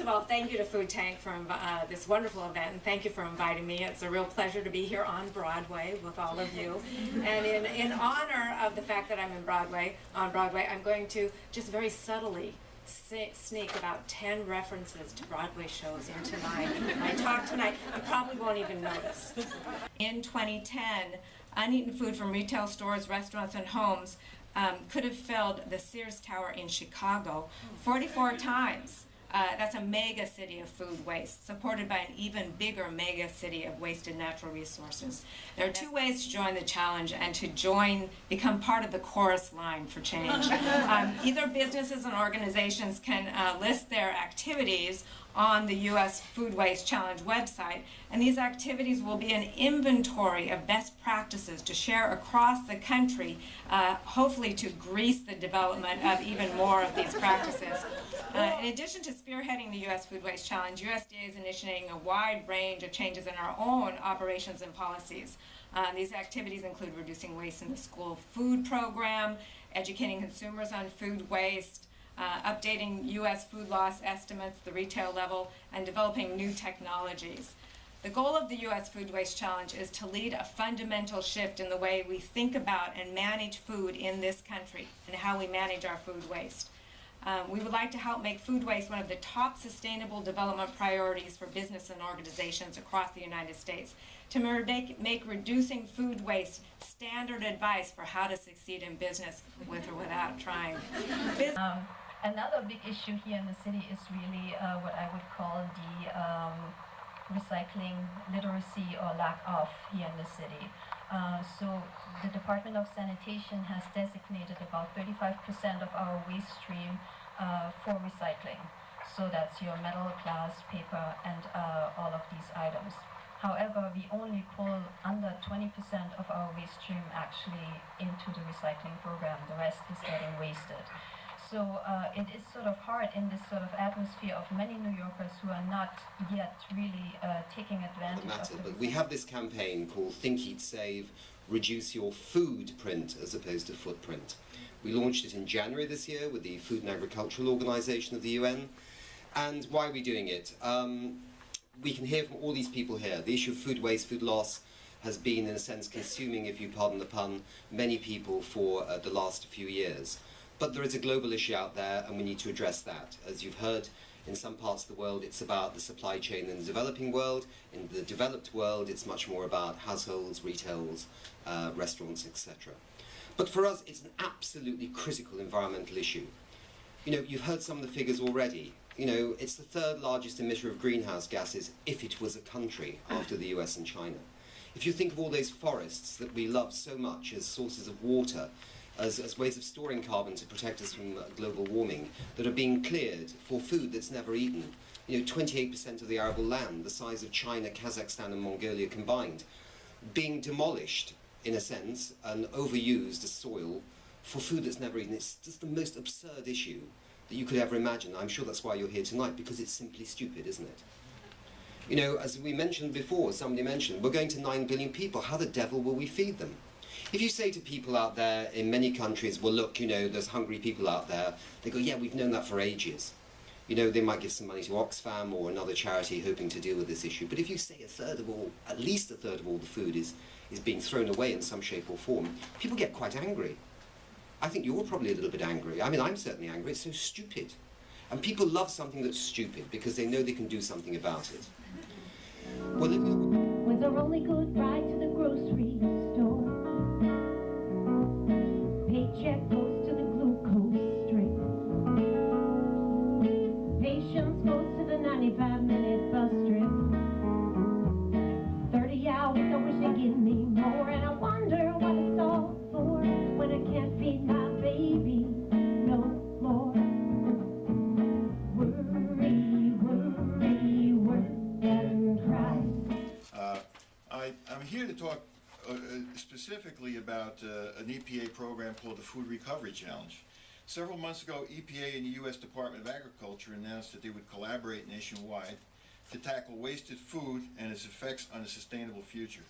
all, thank you to Food Tank for this wonderful event, and thank you for inviting me. It's a real pleasure to be here on Broadway with all of you. And in honor of the fact that I'm on Broadway, I'm going to just very subtly sneak about 10 references to Broadway shows into my talk tonight. You probably won't even notice. In 2010, uneaten food from retail stores, restaurants, and homes could have filled the Sears Tower in Chicago 44 times. That's a mega city of food waste, supported by an even bigger mega city of wasted natural resources. There are two ways to join the challenge and to become part of the chorus line for change. Either businesses and organizations can list their activities on the U.S. Food Waste Challenge website, and these activities will be an inventory of best practices to share across the country, hopefully to grease the development of even more of these practices. In addition to spearheading the U.S. Food Waste Challenge, USDA is initiating a wide range of changes in our own operations and policies. These activities include reducing waste in the school food program, educating consumers on food waste, updating U.S. food loss estimates at the retail level, and developing new technologies. The goal of the U.S. Food Waste Challenge is to lead a fundamental shift in the way we think about and manage food in this country and how we manage our food waste. We would like to help make food waste one of the top sustainable development priorities for business and organizations across the United States, to make reducing food waste standard advice for how to succeed in business with or without trying. Another big issue here in the city is really what I would call the recycling literacy or lack of here in the city. So the Department of Sanitation has designated about 35% of our waste stream for recycling. So that's your metal, glass, paper, and all of these items. However, we only pull under 20% of our waste stream actually into the recycling program. The rest is getting wasted. So it is sort of hard in this sort of atmosphere of many New Yorkers who are not yet really taking advantage of the... But we have this campaign called Think, Eat, Save, Reduce Your Food Print as opposed to footprint. We launched it in January this year with the Food and Agricultural Organization of the UN. And why are we doing it? We can hear from all these people here. The issue of food waste, food loss has been, in a sense, consuming, if you pardon the pun, many people for the last few years. But there is a global issue out there, and we need to address that. As you've heard, in some parts of the world, it's about the supply chain in the developing world. In the developed world, it's much more about households, retails, restaurants, etc. But for us, it's an absolutely critical environmental issue. You know, you've heard some of the figures already. You know, it's the third largest emitter of greenhouse gases if it was a country after the US and China. If you think of all those forests that we love so much as sources of water, as ways of storing carbon to protect us from global warming, that are being cleared for food that's never eaten. You know, 28% of the arable land, the size of China, Kazakhstan and Mongolia combined, being demolished, in a sense, and overused as soil for food that's never eaten. It's just the most absurd issue that you could ever imagine. I'm sure that's why you're here tonight, because it's simply stupid, isn't it? You know, as we mentioned before, somebody mentioned, we're going to 9 billion people. How the devil will we feed them? If you say to people out there in many countries, well, look, you know, there's hungry people out there, they go, yeah, we've known that for ages. You know, they might give some money to Oxfam or another charity hoping to deal with this issue. But if you say a third of all, at least a third of all the food is being thrown away in some shape or form, people get quite angry. I think you're probably a little bit angry. I mean, I'm certainly angry. It's so stupid. And people love something that's stupid because they know they can do something about it. Well, was our only good ride to the grocery store. Paycheck goes to the glucose strip. Patience goes to the 95-minute bus trip. 30 hours, I wish they'd give me more. And I wonder what it's all for when I can't feed my baby no more. Worry, worry, worry and cry. I'm here to talk specifically about an EPA program called the Food Recovery Challenge. Several months ago, EPA and the U.S. Department of Agriculture announced that they would collaborate nationwide to tackle wasted food and its effects on a sustainable future.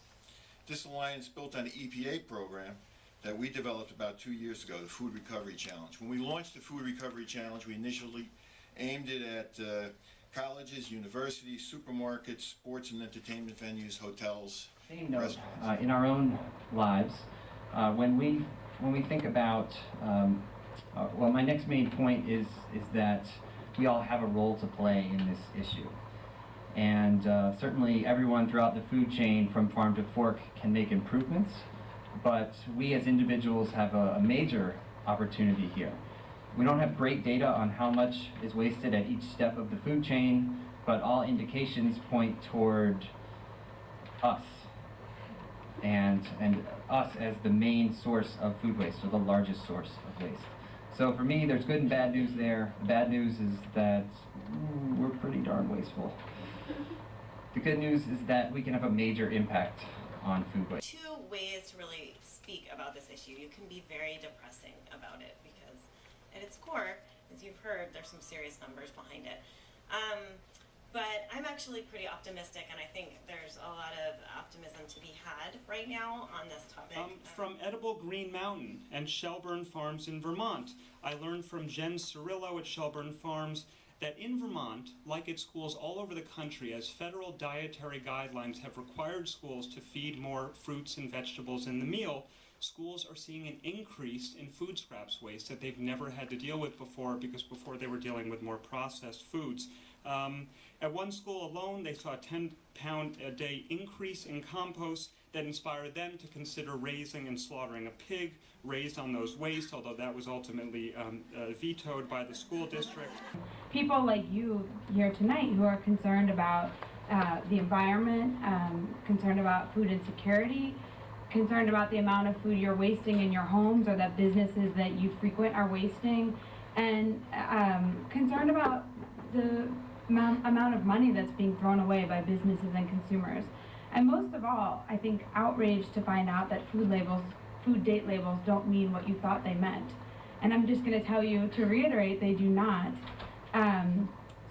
This alliance built on the EPA program that we developed about 2 years ago, the Food Recovery Challenge. When we launched the Food Recovery Challenge, we initially aimed it at colleges, universities, supermarkets, sports and entertainment venues, hotels, Same note, restaurants. in our own lives, when we think about, well, my next main point is that we all have a role to play in this issue. And certainly everyone throughout the food chain from farm to fork can make improvements, but we as individuals have a major opportunity here. We don't have great data on how much is wasted at each step of the food chain, but all indications point toward us and us as the main source of food waste, or the largest source of waste. So for me, there's good and bad news there. The bad news is that we're pretty darn wasteful. The good news is that we can have a major impact on food waste. Two ways to really speak about this issue. You can be very depressing about it because at its core, as you've heard, there's some serious numbers behind it. But I'm actually pretty optimistic, and I think there's a lot of optimism to be had right now on this topic. From Edible Green Mountain and Shelburne Farms in Vermont, I learned from Jen Cirillo at Shelburne Farms that in Vermont, like at schools all over the country, as federal dietary guidelines have required schools to feed more fruits and vegetables in the meal, schools are seeing an increase in food scraps waste that they've never had to deal with before, because before they were dealing with more processed foods. At one school alone, they saw a 10-pound-a-day increase in compost that inspired them to consider raising and slaughtering a pig raised on those waste, although that was ultimately vetoed by the school district. People like you here tonight who are concerned about the environment, concerned about food insecurity, concerned about the amount of food you're wasting in your homes or that businesses that you frequent are wasting, and concerned about the amount of money that's being thrown away by businesses and consumers. And most of all, I think outraged to find out that food date labels don't mean what you thought they meant. And I'm just going to tell you, to reiterate, they do not.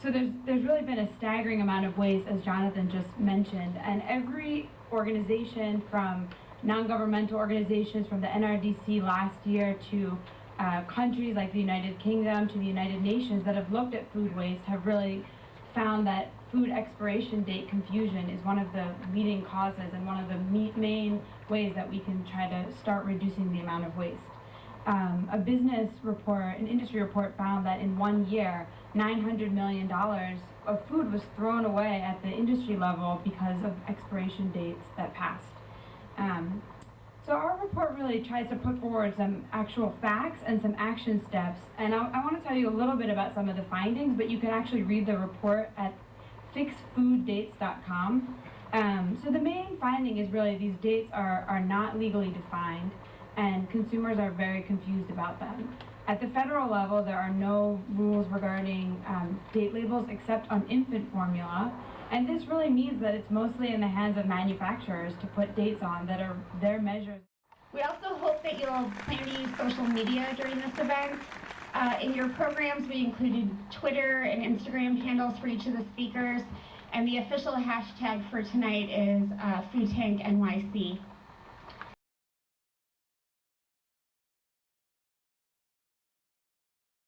So there's really been a staggering amount of waste, as Jonathan just mentioned, and every organization, from non-governmental organizations from the NRDC last year to countries like the United Kingdom to the United Nations that have looked at food waste, have really found that food expiration date confusion is one of the leading causes and one of the main ways that we can try to start reducing the amount of waste. A business report, an industry report, found that in 1 year, $900 million of food was thrown away at the industry level because of expiration dates that passed. So our report really tries to put forward some actual facts and some action steps, and I want to tell you a little bit about some of the findings, but you can actually read the report at fixfooddates.com. So the main finding is really these dates are not legally defined, and consumers are very confused about them. At the federal level, there are no rules regarding date labels except on infant formula, and this really means that it's mostly in the hands of manufacturers to put dates on that are their measures. We also hope that you'll plan to use social media during this event. In your programs, we included Twitter and Instagram handles for each of the speakers, and the official hashtag for tonight is #FoodTankNYC.